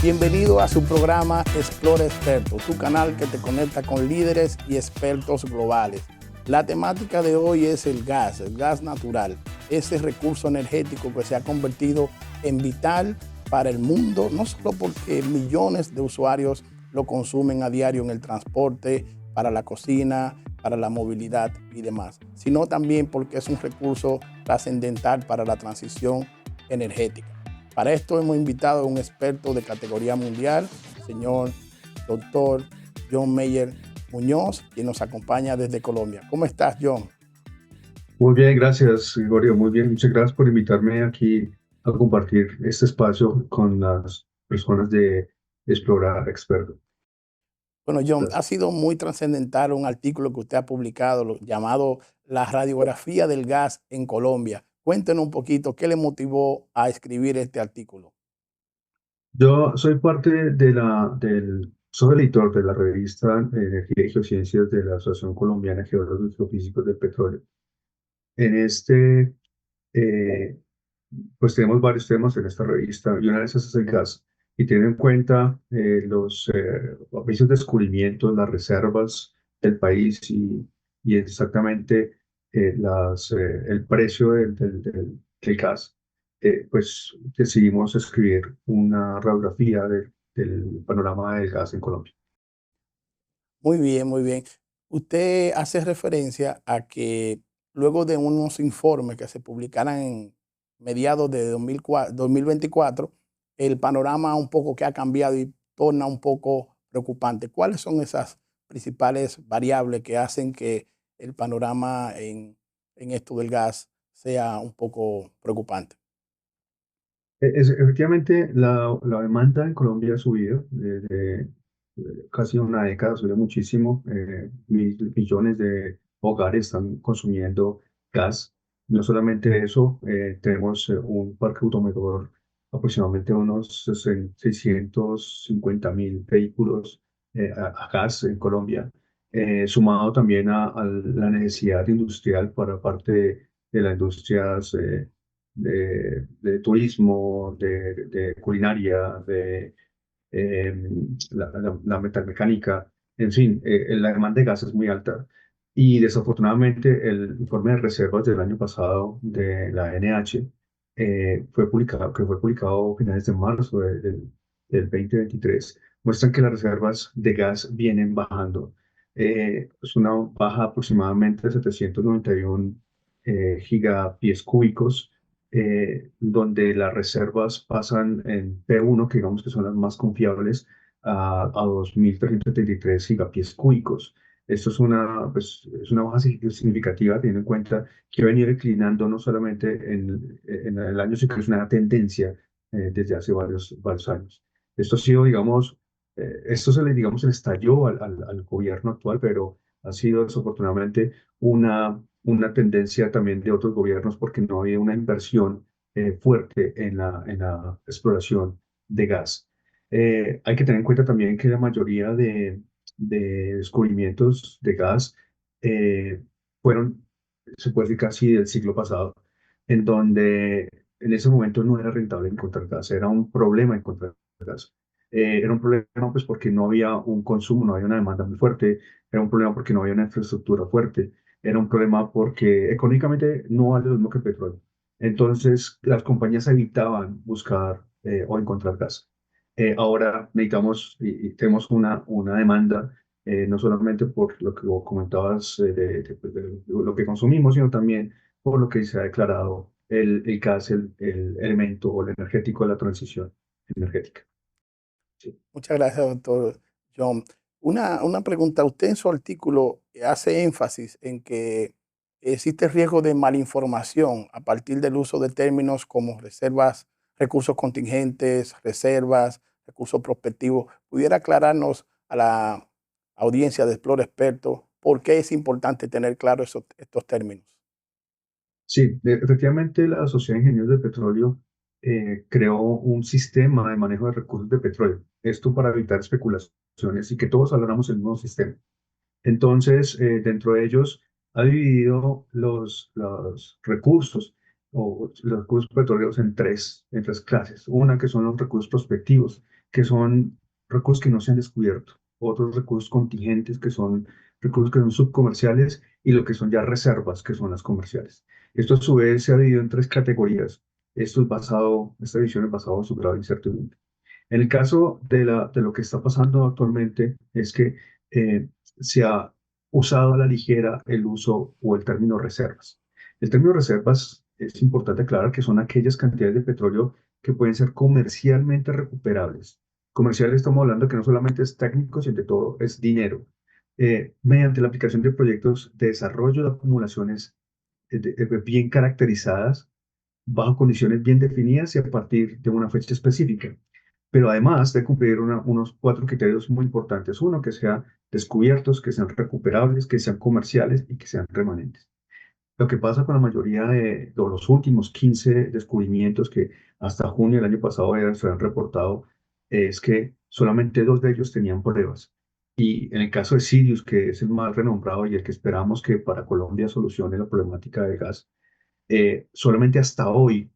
Bienvenido a su programa Explora Experto, tu canal que te conecta con líderes y expertos globales. La temática de hoy es el gas natural, ese recurso energético que se ha convertido en vital para el mundo, no solo porque millones de usuarios lo consumen a diario en el transporte, para la cocina, para la movilidad y demás, sino también porque es un recurso trascendental para la transición energética. Para esto hemos invitado a un experto de categoría mundial, el señor doctor John Meyer Muñoz, quien nos acompaña desde Colombia. ¿Cómo estás, John? Muy bien, gracias, Gregorio. Muy bien, muchas gracias por invitarme aquí a compartir este espacio con las personas de Explorar Experto. Bueno, John, ha Gracias. sido muy trascendental un artículo que usted ha publicado llamado La radiografía del gas en Colombia. Cuéntenos un poquito qué le motivó a escribir este artículo. Yo soy parte soy el editor de la revista Energía y Geociencias de la Asociación Colombiana de Geólogos y Geofísicos del Petróleo. En eh, pues tenemos varios temas en esta revista y una de esas es el gas. Y teniendo en cuenta los vicios descubrimientos, las reservas del país y exactamente el precio del gas, pues decidimos escribir una radiografía del panorama del gas en Colombia. Muy bien, muy bien. Usted hace referencia a que luego de unos informes que se publicaran en mediados de 2024, el panorama un poco que ha cambiado y torna un poco preocupante. ¿Cuáles son esas principales variables que hacen que el panorama en esto del gas sea un poco preocupante? Efectivamente, la demanda en Colombia ha subido desde casi una década, subió muchísimo. Millones de hogares están consumiendo gas. No solamente eso, tenemos un parque automotor, aproximadamente unos 650.000 vehículos a gas en Colombia, sumado también a la necesidad industrial para parte de las industrias. De turismo, de culinaria, de la metalmecánica, en fin, la demanda de gas es muy alta. Y desafortunadamente el informe de reservas del año pasado de la NH que fue publicado a finales de marzo del 2023, muestran que las reservas de gas vienen bajando. Es una baja aproximadamente de 791 gigapies cúbicos, donde las reservas pasan en P1, que digamos que son las más confiables, a 2.373 gigapies cúbicos. Esto es una baja significativa, teniendo en cuenta que venía declinando no solamente en el año, sino que es una tendencia desde hace varios años. Esto ha sido, digamos, esto se le estalló al gobierno actual, pero ha sido desafortunadamente una tendencia también de otros gobiernos porque no había una inversión fuerte en la exploración de gas. Hay que tener en cuenta también que la mayoría de descubrimientos de gas eh, fueron, se puede decir, casi del siglo pasado, en donde en ese momento no era rentable encontrar gas, era un problema encontrar gas. Era un problema pues porque no había un consumo, no había una demanda muy fuerte, era un problema porque no había una infraestructura fuerte, era un problema porque económicamente no vale lo mismo que el petróleo. Entonces las compañías evitaban buscar o encontrar gas. Ahora necesitamos y tenemos una demanda, no solamente por lo que vos comentabas pues, de lo que consumimos, sino también por lo que se ha declarado el gas, el elemento o el energético de la transición energética. Sí. Muchas gracias, doctor John. Una pregunta. Usted en su artículo hace énfasis en que existe riesgo de malinformación a partir del uso de términos como reservas, recursos contingentes, reservas, recursos prospectivos. ¿Pudiera aclararnos a la audiencia de Explora Experto por qué es importante tener claro estos términos? Sí, efectivamente la Sociedad de Ingenieros del Petróleo creó un sistema de manejo de recursos de petróleo. Esto para evitar especulaciones y que todos habláramos el mismo sistema. Entonces, dentro de ellos ha dividido los recursos o los recursos petroleros en tres clases. Una que son los recursos prospectivos. que son recursos que no se han descubierto, otros recursos contingentes que son recursos que son subcomerciales y lo que son ya reservas, que son las comerciales. Esto a su vez se ha dividido en tres categorías. Esta división es basada en su grado de incertidumbre. En el caso de lo que está pasando actualmente es que se ha usado a la ligera el uso o el término reservas. El término reservas es importante aclarar que son aquellas cantidades de petróleo que pueden ser comercialmente recuperables. Comercial estamos hablando que no solamente es técnico, sino de todo es dinero. Mediante la aplicación de proyectos de desarrollo de acumulaciones bien caracterizadas, bajo condiciones bien definidas y a partir de una fecha específica. Pero además de cumplir unos cuatro criterios muy importantes. Uno, que sean descubiertos, que sean recuperables, que sean comerciales y que sean remanentes. Lo que pasa con la mayoría de los últimos 15 descubrimientos que hasta junio del año pasado se han reportado es que solamente dos de ellos tenían pruebas. Y en el caso de Sirius, que es el más renombrado y el que esperamos que para Colombia solucione la problemática del gas, solamente hasta hoy,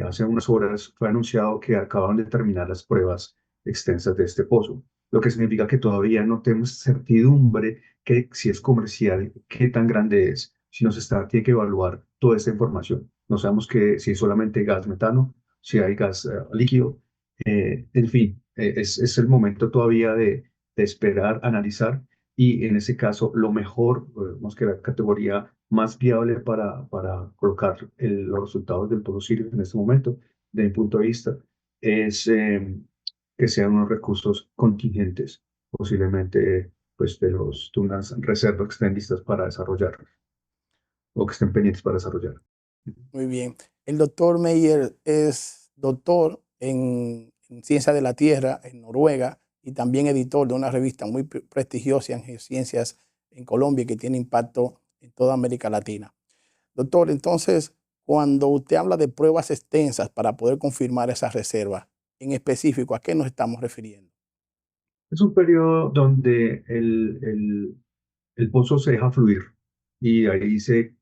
hace unas horas, fue anunciado que acaban de terminar las pruebas extensas de este pozo, lo que significa que todavía no tenemos certidumbre que si es comercial, qué tan grande es, si nos está, tiene que evaluar toda esta información. No sabemos que si es solamente gas metano, si hay gas líquido, en fin, es el momento todavía de esperar, analizar y en ese caso lo mejor, digamos que la categoría más viable para colocar los resultados del todo Sirius en este momento, desde mi punto de vista, es que sean unos recursos contingentes, posiblemente pues de unas reservas que estén listas para desarrollar o que estén pendientes para desarrollar. Muy bien. El doctor Meyer es doctor en Ciencia de la Tierra en Noruega y también editor de una revista muy prestigiosa en geociencias en Colombia que tiene impacto en toda América Latina. Doctor, entonces, cuando usted habla de pruebas extensas para poder confirmar esas reservas, en específico, ¿a qué nos estamos refiriendo? Es un periodo donde el pozo se deja fluir y ahí se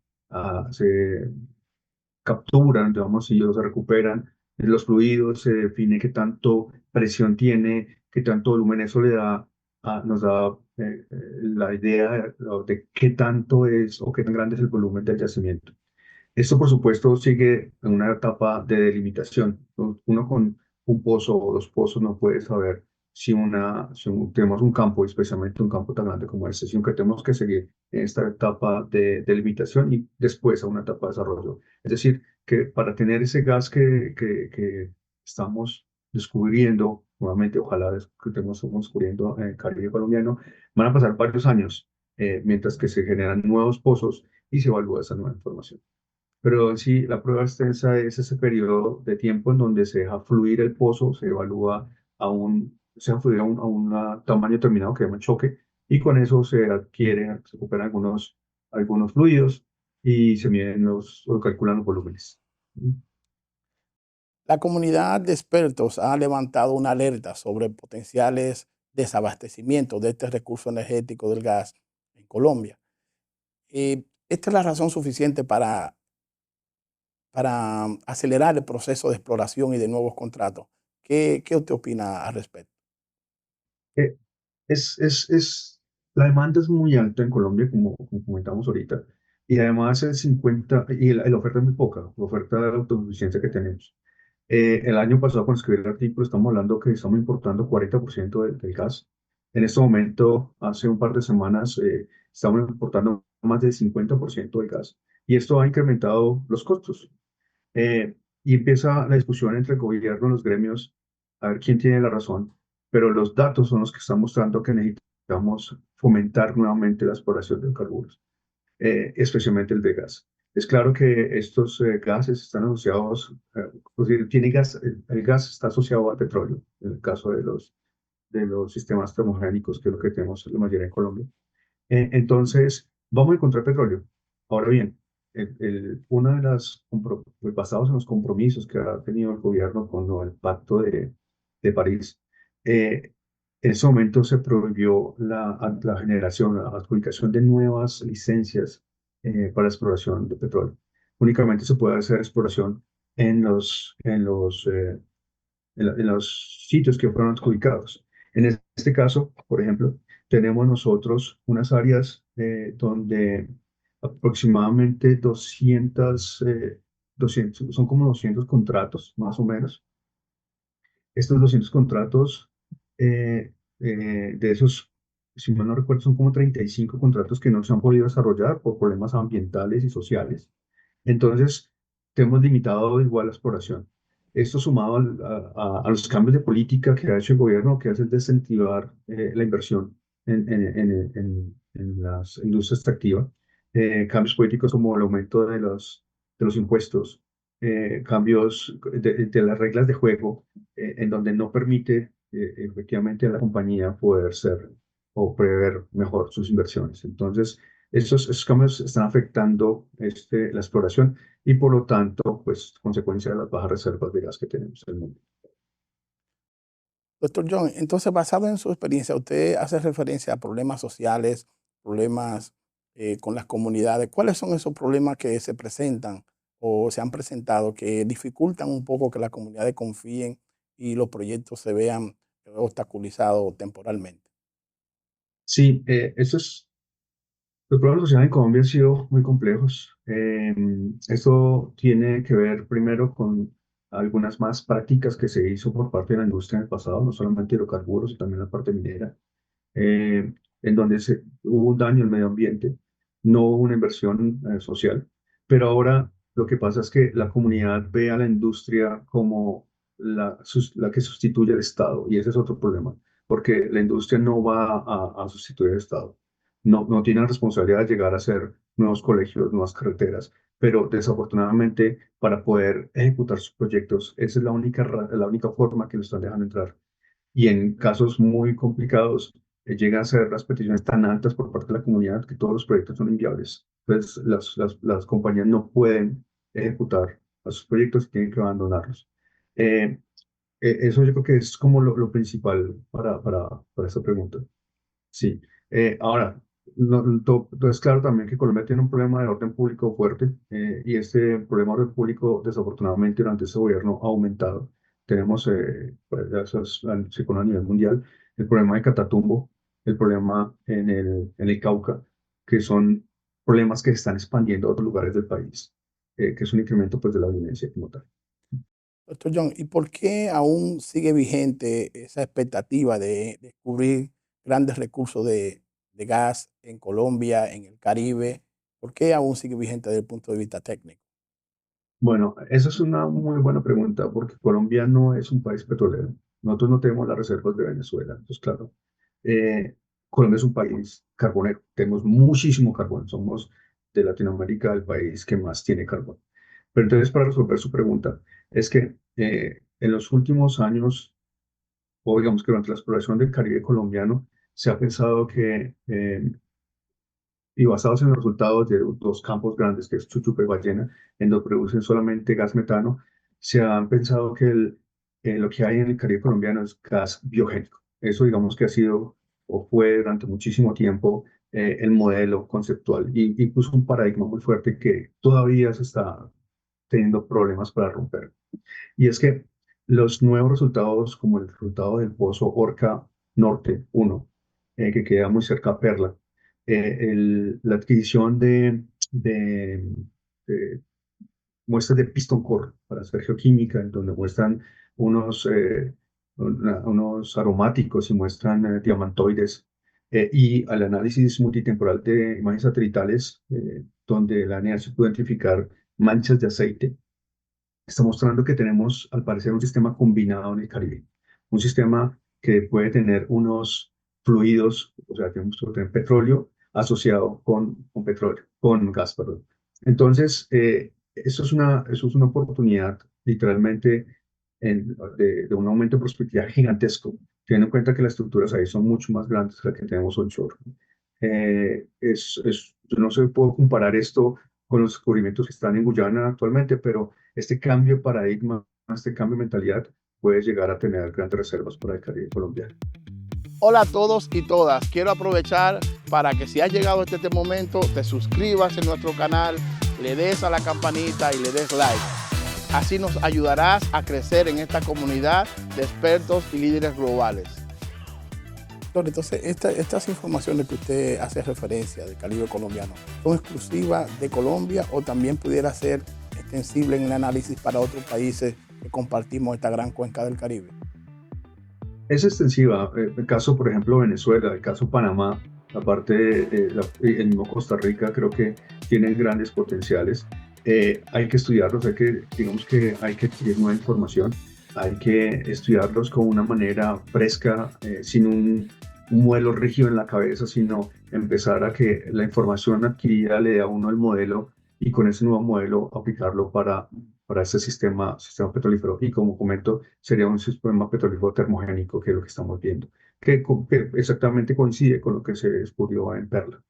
capturan, digamos, y ellos se recuperan los fluidos, se define qué tanto presión tiene, qué tanto volumen, eso nos da la idea de qué tanto es o qué tan grande es el volumen del yacimiento. Esto, por supuesto, sigue en una etapa de delimitación. Uno con un pozo o dos pozos no puede saber si tenemos un campo, especialmente un campo tan grande como este, sino que tenemos que seguir en esta etapa de delimitación y después a una etapa de desarrollo. Es decir, que para tener ese gas que estamos descubriendo, nuevamente, ojalá que estemos descubriendo en el Caribe colombiano, van a pasar varios años mientras que se generan nuevos pozos y se evalúa esa nueva información. Pero sí, la prueba extensa es ese periodo de tiempo en donde se deja fluir el pozo, se evalúa se deja fluir a un tamaño determinado que llama choque, y con eso se recuperan algunos fluidos y se miden o calculan los volúmenes. La comunidad de expertos ha levantado una alerta sobre potenciales desabastecimientos de este recurso energético del gas en Colombia. Esta es la razón suficiente para acelerar el proceso de exploración y de nuevos contratos. ¿Qué usted opina al respecto? Eh, la demanda es muy alta en Colombia, como comentamos ahorita, y además la oferta es muy poca, la oferta de autosuficiencia que tenemos. El año pasado, cuando escribí el artículo, estamos hablando que estamos importando 40% del gas. En este momento, hace un par de semanas, estamos importando más del 50% del gas. Y esto ha incrementado los costos. Y empieza la discusión entre el gobierno y los gremios a ver quién tiene la razón. Pero los datos son los que están mostrando que necesitamos fomentar nuevamente la exploración de hidrocarburos, especialmente el de gas. Es claro que estos gases están asociados, es decir, el gas está asociado al petróleo, en el caso de los sistemas termogénicos, que es lo que tenemos la mayoría en Colombia. Entonces, vamos a encontrar petróleo. Ahora bien, una de pues, basados en los compromisos que ha tenido el gobierno con el Pacto de París, eh, en ese momento se prohibió la generación, la adjudicación de nuevas licencias para exploración de petróleo. Únicamente se puede hacer exploración en los en los sitios que fueron adjudicados. En este caso, por ejemplo, tenemos nosotros unas áreas donde aproximadamente 200, son como 200 contratos, más o menos. Estos 200 contratos, de esos, si mal no recuerdo, son como 35 contratos que no se han podido desarrollar por problemas ambientales y sociales. Entonces, tenemos limitado igual la exploración. Esto sumado a los cambios de política que ha hecho el gobierno, que hace desincentivar la inversión en las industrias extractivas, cambios políticos como el aumento de los impuestos, cambios de las reglas de juego, en donde no permite efectivamente a la compañía poder ser o prever mejor sus inversiones. Entonces, esos cambios están afectando la exploración y por lo tanto, pues, consecuencia de las bajas reservas de gas que tenemos en el mundo. Doctor John, entonces, basado en su experiencia, usted hace referencia a problemas sociales, problemas con las comunidades. ¿Cuáles son esos problemas que se presentan o se han presentado que dificultan un poco que las comunidades confíen y los proyectos se vean obstaculizados temporalmente? Sí, los problemas sociales en Colombia han sido muy complejos. Esto tiene que ver primero con algunas más prácticas que se hizo por parte de la industria en el pasado, no solamente hidrocarburos, sino también la parte minera, eh, en donde hubo un daño al medio ambiente, no hubo una inversión social, pero ahora lo que pasa es que la comunidad ve a la industria como la que sustituye al Estado, y ese es otro problema, porque la industria no va a sustituir al Estado. No tiene la responsabilidad de llegar a hacer nuevos colegios, nuevas carreteras, pero desafortunadamente para poder ejecutar sus proyectos, esa es la única forma que lo están dejando entrar. Y en casos muy complicados, llegan a ser las peticiones tan altas por parte de la comunidad que todos los proyectos son inviables. Entonces, las compañías no pueden ejecutar sus proyectos y tienen que abandonarlos. Eh, Eso yo creo que es como lo principal para esta pregunta. Sí. Ahora, es claro también que Colombia tiene un problema de orden público fuerte, y este problema de orden público desafortunadamente durante este gobierno ha aumentado. Tenemos, pues, ya eso se conoce a nivel mundial, el problema de Catatumbo, el problema en el Cauca, que son problemas que se están expandiendo a otros lugares del país, que es un incremento, pues, de la violencia como tal. Doctor John, ¿y por qué aún sigue vigente esa expectativa de descubrir grandes recursos de gas en Colombia, en el Caribe? ¿Por qué aún sigue vigente desde el punto de vista técnico? Bueno, esa es una muy buena pregunta porque Colombia no es un país petrolero. Nosotros no tenemos las reservas de Venezuela. Entonces, claro, eh, Colombia es un país carbonero. Tenemos muchísimo carbón. Somos de Latinoamérica el país que más tiene carbón. Pero entonces, para resolver su pregunta, es que en los últimos años, o digamos que durante la exploración del Caribe colombiano, se ha pensado que y basados en los resultados de dos campos grandes, que es Chuchuca y Ballena, en donde producen solamente gas metano, se han pensado que lo que hay en el Caribe colombiano es gas biogénico. Eso digamos que ha sido o fue durante muchísimo tiempo el modelo conceptual y incluso un paradigma muy fuerte que todavía se está teniendo problemas para romper. Y es que los nuevos resultados, como el resultado del pozo Orca Norte 1, que queda muy cerca a Perla, la adquisición de muestras de piston core para hacer geoquímica, en donde muestran unos, unos aromáticos y muestran diamantoides, y al análisis multitemporal de imágenes satelitales, donde la NEA se pudo identificar manchas de aceite, está mostrando que tenemos, al parecer, un sistema combinado en el Caribe. Un sistema que puede tener unos fluidos, o sea, tenemos que tener petróleo asociado con petróleo, con gas, perdón. Entonces, eso es una oportunidad, literalmente, de un aumento de prospectividad gigantesco, teniendo en cuenta que las estructuras ahí son mucho más grandes que las que tenemos onshore. Yo no se puedo comparar esto con los descubrimientos que están en Guyana actualmente, pero este cambio de paradigma, este cambio de mentalidad puede llegar a tener grandes reservas para el Caribe colombiano. Hola a todos y todas. Quiero aprovechar para que si has llegado hasta este momento, te suscribas en nuestro canal, le des a la campanita y le des like. Así nos ayudarás a crecer en esta comunidad de expertos y líderes globales. Doctor, entonces, estas informaciones que usted hace referencia del Caribe colombiano, ¿son exclusivas de Colombia o también pudiera ser extensible en el análisis para otros países que compartimos esta gran cuenca del Caribe? Es extensiva. El caso, por ejemplo, Venezuela, el caso Panamá, aparte el mismo Costa Rica, creo que tienen grandes potenciales. Hay que estudiarlos, digamos que hay que adquirir nueva información, hay que estudiarlos con una manera fresca, sin un modelo rígido en la cabeza, sino empezar a que la información adquirida le dé a uno el modelo y con ese nuevo modelo aplicarlo para este sistema petrolífero. Y como comento, sería un sistema petrolífero termogénico, que es lo que estamos viendo, que exactamente coincide con lo que se descubrió en Perla.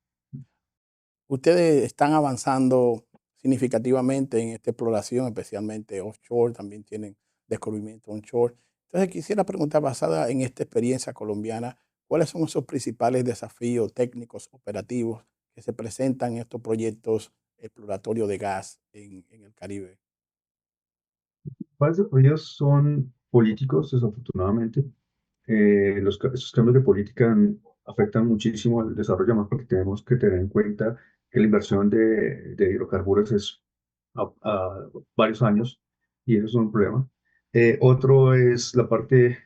Ustedes están avanzando significativamente en esta exploración, especialmente offshore, también tienen descubrimiento onshore. Entonces quisiera preguntar, basada en esta experiencia colombiana, ¿cuáles son esos principales desafíos técnicos operativos que se presentan en estos proyectos exploratorios de gas en el Caribe? Varios de ellos son políticos, desafortunadamente. Esos cambios de política afectan muchísimo al desarrollo, más porque tenemos que tener en cuenta que la inversión de hidrocarburos es a varios años y eso es un problema. Otro es la parte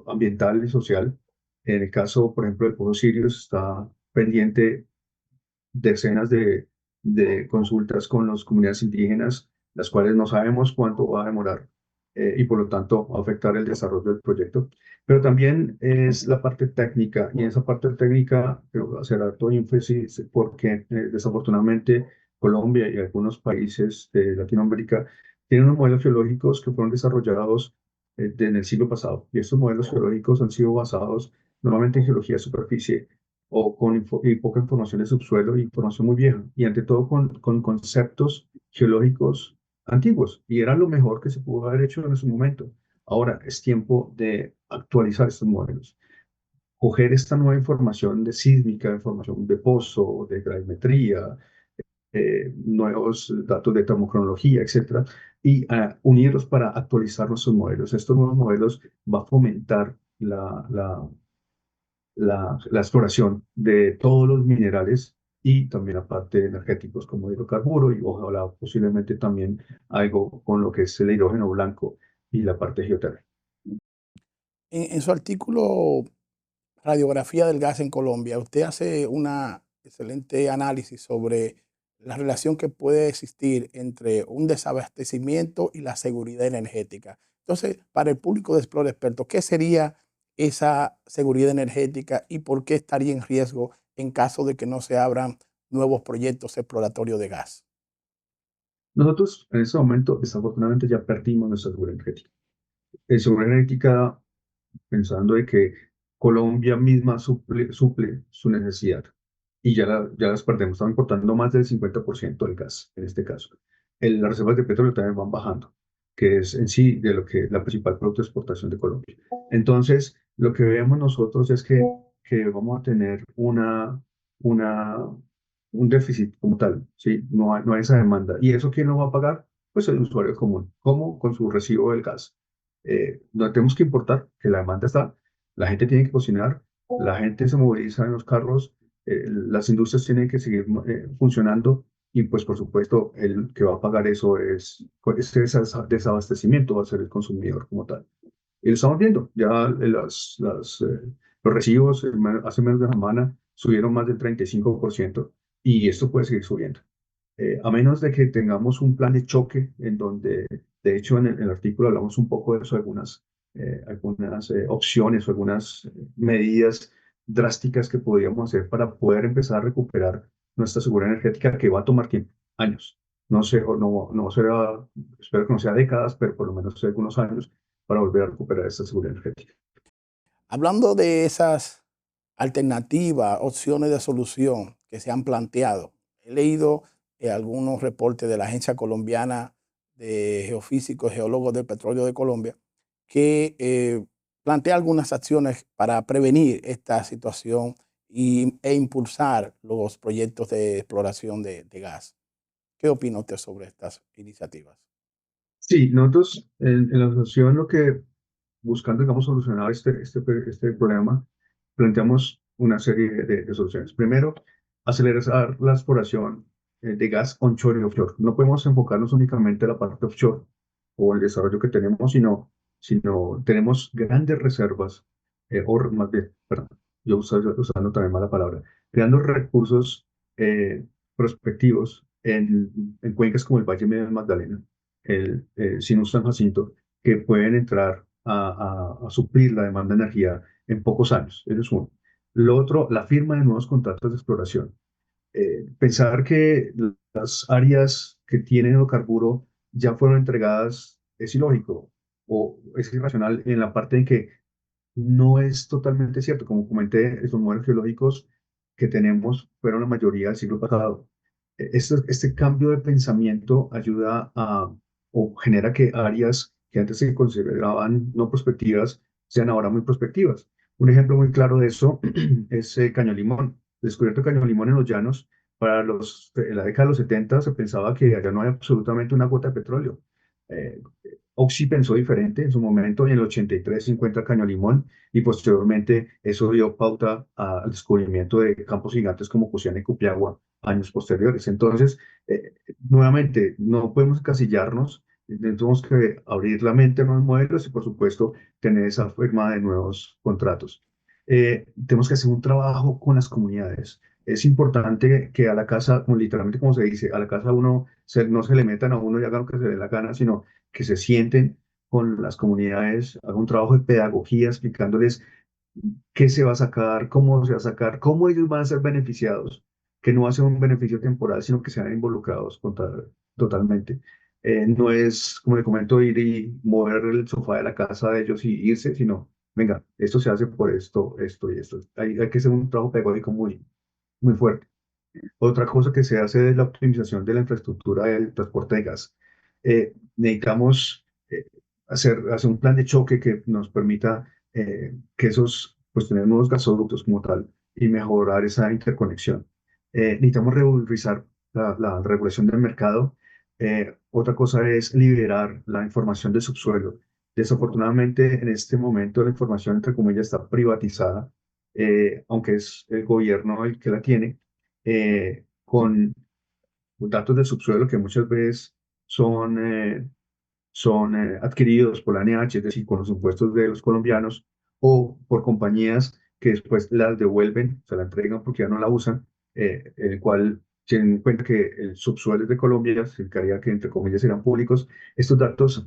ambiental y social. En el caso, por ejemplo, del Pozo Sirius, está pendiente decenas de consultas con las comunidades indígenas, las cuales no sabemos cuánto va a demorar, y por lo tanto va a afectar el desarrollo del proyecto. Pero también es la parte técnica, y en esa parte técnica quiero hacer harto énfasis porque desafortunadamente Colombia y algunos países de Latinoamérica tienen unos modelos geológicos que fueron desarrollados en el siglo pasado, y estos modelos geológicos han sido basados normalmente en geología de superficie o con poca información de subsuelo e información muy vieja, y ante todo con conceptos geológicos antiguos, y era lo mejor que se pudo haber hecho en ese momento. Ahora es tiempo de actualizar estos modelos, coger esta nueva información de sísmica, información de pozo, de gravimetría, nuevos datos de termocronología, etcétera, y unirlos para actualizar nuestros modelos. Estos nuevos modelos va a fomentar la exploración de todos los minerales y también aparte energéticos como hidrocarburo, y ojalá posiblemente también algo con lo que es el hidrógeno blanco y la parte geotérmica. En su artículo Radiografía del gas en Colombia, usted hace un excelente análisis sobre la relación que puede existir entre un desabastecimiento y la seguridad energética. Entonces, para el público de Explora Experto, ¿qué sería esa seguridad energética y por qué estaría en riesgo en caso de que no se abran nuevos proyectos exploratorios de gas? Nosotros en este momento, desafortunadamente, ya perdimos nuestra seguridad energética. Seguridad energética pensando de que Colombia misma suple su necesidad, y ya las perdemos. Estamos importando más del 50% del gas en este caso. Las reservas de petróleo también van bajando, que es en sí de lo que la principal producto de exportación de Colombia. Entonces, lo que vemos nosotros es que vamos a tener una, un déficit como tal, ¿sí? No hay esa demanda. ¿Y eso quién lo va a pagar? Pues el usuario común. ¿Cómo? Con su recibo del gas. No tenemos que importar, que la demanda está, la gente tiene que cocinar, la gente se moviliza en los carros, las industrias tienen que seguir funcionando, y pues por supuesto el que va a pagar eso ese desabastecimiento va a ser el consumidor como tal. Y lo estamos viendo, ya los recibos hace menos de una semana subieron más del 35%, y esto puede seguir subiendo. A menos de que tengamos un plan de choque en donde, de hecho, en el artículo hablamos un poco de eso, algunas opciones o algunas medidas drásticas que podríamos hacer para poder empezar a recuperar nuestra seguridad energética, que va a tomar tiempo, años. No sé, no será, espero que no sea décadas, pero por lo menos algunos años para volver a recuperar esta seguridad energética. Hablando de esas alternativas, opciones de solución que se han planteado, he leído algunos reportes de la Agencia Colombiana de Geofísicos y Geólogos del Petróleo de Colombia que plantea algunas acciones para prevenir esta situación e impulsar los proyectos de exploración de gas. ¿Qué opina usted sobre estas iniciativas? Sí, nosotros en la asociación lo que buscando, digamos, solucionar este problema, planteamos una serie de soluciones. Primero, acelerar la exploración de gas onshore y offshore. No podemos enfocarnos únicamente en la parte offshore o el desarrollo que tenemos, sino tenemos grandes reservas, o más bien, perdón, yo usando también mala palabra, creando recursos prospectivos en cuencas como el Valle Medio del Magdalena, el Sinú San Jacinto, que pueden entrar a suplir la demanda de energía en pocos años. Eso es uno. Lo otro, la firma de nuevos contratos de exploración. Pensar que las áreas que tienen hidrocarburo ya fueron entregadas es ilógico o es irracional en la parte en que no es totalmente cierto. Como comenté, los modelos geológicos que tenemos fueron la mayoría del siglo pasado. Este cambio de pensamiento ayuda a o genera que áreas que antes se consideraban no prospectivas sean ahora muy prospectivas. Un ejemplo muy claro de eso es Caño Limón. El descubierto de Caño Limón en los llanos, en la década de los 70 se pensaba que allá no hay absolutamente una gota de petróleo. Eh, Oxy pensó diferente en su momento, y en el 83 se encuentra Caño Limón, y posteriormente eso dio pauta al descubrimiento de campos gigantes como Cusiana y Cupiagua años posteriores. Entonces, nuevamente, no podemos encasillarnos, tenemos que abrir la mente a nuevos modelos y, por supuesto, tener esa firma de nuevos contratos. Tenemos que hacer un trabajo con las comunidades. Es importante que a la casa, como literalmente como se dice, a la casa no se le metan a uno y hagan lo que se le dé la gana, sino que se sienten con las comunidades, hagan un trabajo de pedagogía explicándoles qué se va a sacar, cómo se va a sacar, cómo ellos van a ser beneficiados, que no va a ser un beneficio temporal, sino que sean involucrados totalmente. No es, como le comento, ir y mover el sofá de la casa de ellos y irse, sino, venga, esto se hace por esto, esto y esto. Hay que hacer un trabajo pedagógico muy fuerte. Otra cosa que se hace es la optimización de la infraestructura del transporte de gas. Necesitamos hacer un plan de choque que nos permita pues tener nuevos gasoductos como tal y mejorar esa interconexión. Necesitamos revisar la regulación del mercado. Otra cosa es liberar la información del subsuelo. Desafortunadamente, en este momento la información, entre comillas, está privatizada, aunque es el gobierno el que la tiene, con datos del subsuelo que muchas veces son adquiridos por la NH, es decir, con los impuestos de los colombianos, o por compañías que después las devuelven, se la entregan porque ya no la usan, el cual tienen en cuenta que el subsuelo es de Colombia, significaría que entre comillas serán públicos. Estos datos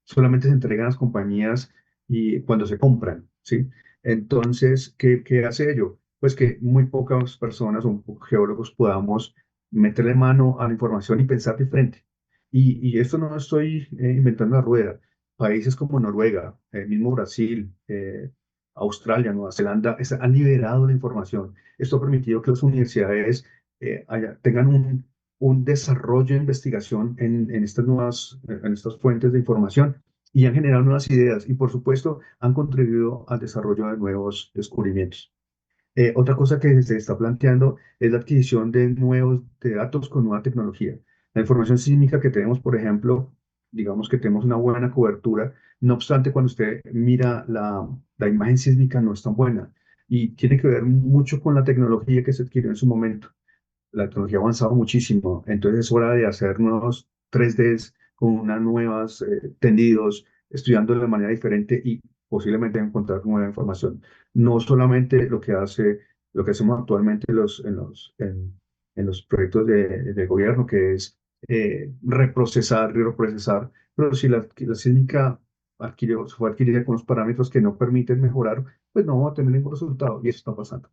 solamente se entregan a las compañías y cuando se compran, ¿sí? Entonces, ¿qué hace ello? Pues que muy pocas personas o geólogos podamos meterle mano a la información y pensar diferente. Y esto no estoy inventando la rueda. Países como Noruega, el mismo Brasil, Australia, Nueva Zelanda, han liberado la información. Esto ha permitido que las universidades tengan un desarrollo de investigación en estas fuentes de información y han generado nuevas ideas y, por supuesto, han contribuido al desarrollo de nuevos descubrimientos. Otra cosa que se está planteando es la adquisición de datos con nueva tecnología. La información sísmica que tenemos, por ejemplo, digamos que tenemos una buena cobertura, no obstante, cuando usted mira la imagen sísmica no es tan buena y tiene que ver mucho con la tecnología que se adquirió en su momento. La tecnología ha avanzado muchísimo, entonces es hora de hacer nuevos 3Ds con unas nuevas tendidos, estudiando de manera diferente y posiblemente encontrar nueva información. No solamente lo que hacemos actualmente en los proyectos de gobierno, que es reprocesar y reprocesar, pero si la sísmica fue adquirida con los parámetros que no permiten mejorar, pues no va a tener ningún resultado y eso está pasando.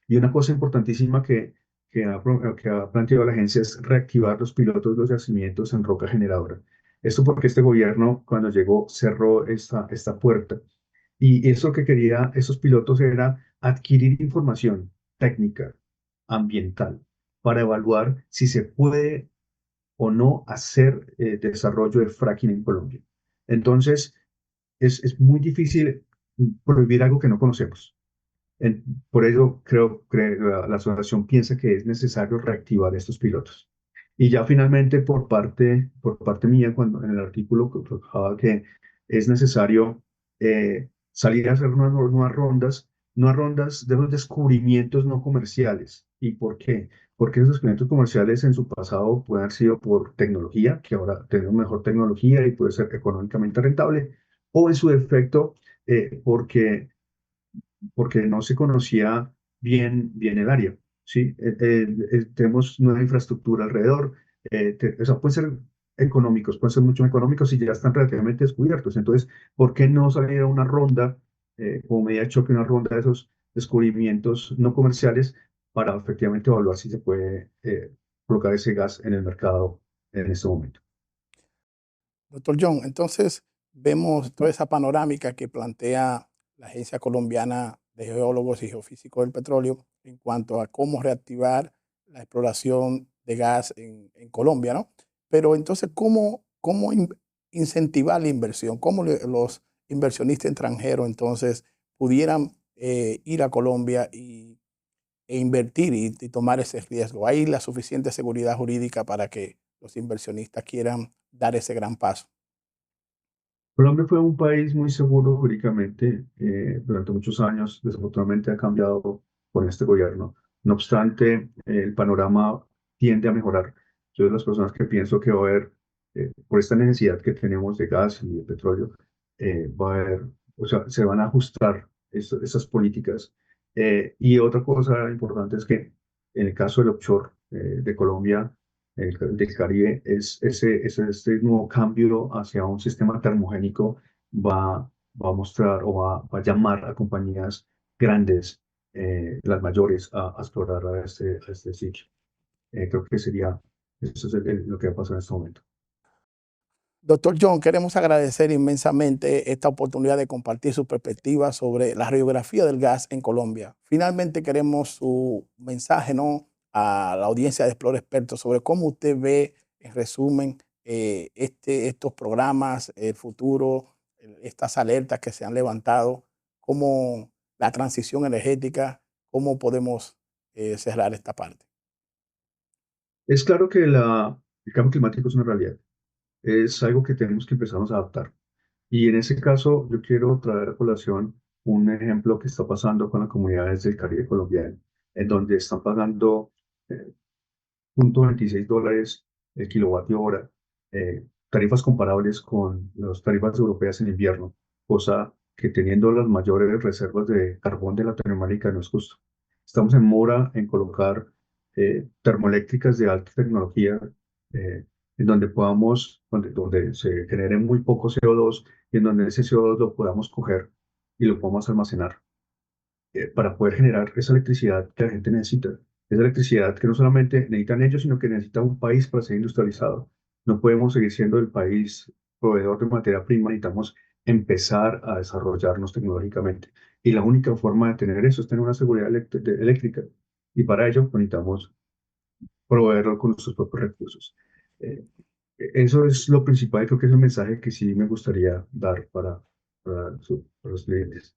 Y una cosa importantísima que ha planteado la agencia es reactivar los pilotos de los yacimientos en roca generadora. Esto porque este gobierno, cuando llegó, cerró esta puerta. Y eso que quería esos pilotos era adquirir información técnica, ambiental, para evaluar si se puede o no hacer desarrollo de fracking en Colombia. Entonces, es muy difícil prohibir algo que no conocemos. Por ello, creo que la asociación piensa que es necesario reactivar estos pilotos. Y ya finalmente por parte mía, cuando en el artículo que tocaba que es necesario salir a hacer nuevas rondas de los descubrimientos no comerciales. ¿Y por qué? Porque esos descubrimientos comerciales en su pasado pueden haber sido por tecnología, que ahora tenemos mejor tecnología y puede ser económicamente rentable, o en su defecto porque no se conocía bien el área, ¿sí? Tenemos nueva infraestructura alrededor, o sea, pueden ser económicos, pueden ser mucho económicos y ya están relativamente descubiertos. Entonces, ¿por qué no salir a una ronda, como medida de choque, una ronda de esos descubrimientos no comerciales para efectivamente evaluar si se puede colocar ese gas en el mercado en este momento? Doctor John, entonces vemos toda esa panorámica que plantea la Agencia Colombiana de Geólogos y Geofísicos del Petróleo en cuanto a cómo reactivar la exploración de gas en Colombia, ¿no? Pero entonces, ¿cómo incentivar la inversión? ¿Cómo los inversionistas extranjeros entonces pudieran ir a Colombia e invertir y tomar ese riesgo? ¿Hay la suficiente seguridad jurídica para que los inversionistas quieran dar ese gran paso? Colombia fue un país muy seguro jurídicamente durante muchos años. Desafortunadamente ha cambiado con este gobierno. No obstante, el panorama tiende a mejorar. Yo de las personas que pienso que va a haber, por esta necesidad que tenemos de gas y de petróleo, va a haber, o sea, se van a ajustar esas políticas. Y otra cosa importante es que en el caso del offshore de Colombia, del Caribe, este nuevo cambio hacia un sistema termogénico va a mostrar o va a llamar a compañías grandes, las mayores, a explorar a este sitio. Creo que eso es lo que va a pasar en este momento. Doctor John, queremos agradecer inmensamente esta oportunidad de compartir su perspectiva sobre la radiografía del gas en Colombia. Finalmente queremos su mensaje, ¿no?, a la audiencia de Explore Expertos sobre cómo usted ve, en resumen, estos programas, el futuro, estas alertas que se han levantado, cómo la transición energética, cómo podemos cerrar esta parte. Es claro que el cambio climático es una realidad. Es algo que tenemos que empezarnos a adaptar. Y en ese caso, yo quiero traer a colación un ejemplo que está pasando con las comunidades del Caribe colombiano, en donde están pagando eh, $0.26 el kilovatio hora, tarifas comparables con las tarifas europeas en invierno, cosa que teniendo las mayores reservas de carbón de Latinoamérica no es justo. Estamos en mora en colocar termoeléctricas de alta tecnología en donde donde se genere muy poco CO2 y en donde ese CO2 lo podamos coger y lo podamos almacenar para poder generar esa electricidad que la gente necesita. Esa electricidad que no solamente necesitan ellos, sino que necesita un país para ser industrializado. No podemos seguir siendo el país proveedor de materia prima, necesitamos empezar a desarrollarnos tecnológicamente. Y la única forma de tener eso es tener una seguridad eléctrica. Y para ello necesitamos proveerlo con nuestros propios recursos. Eh, Eso es lo principal, creo que es el mensaje que sí me gustaría dar para los clientes.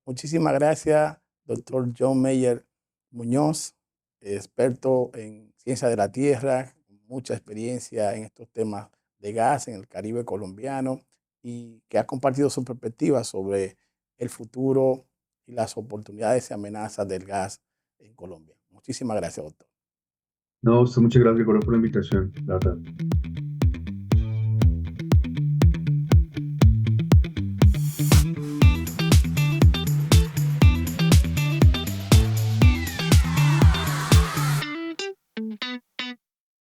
Muchísimas gracias, doctor John Meyer Muñoz, experto en ciencia de la tierra, con mucha experiencia en estos temas de gas en el Caribe colombiano y que ha compartido su perspectiva sobre el futuro y las oportunidades y amenazas del gas en Colombia. Muchísimas gracias, doctor. No, muchas gracias, Gregorio, por la invitación, la verdad.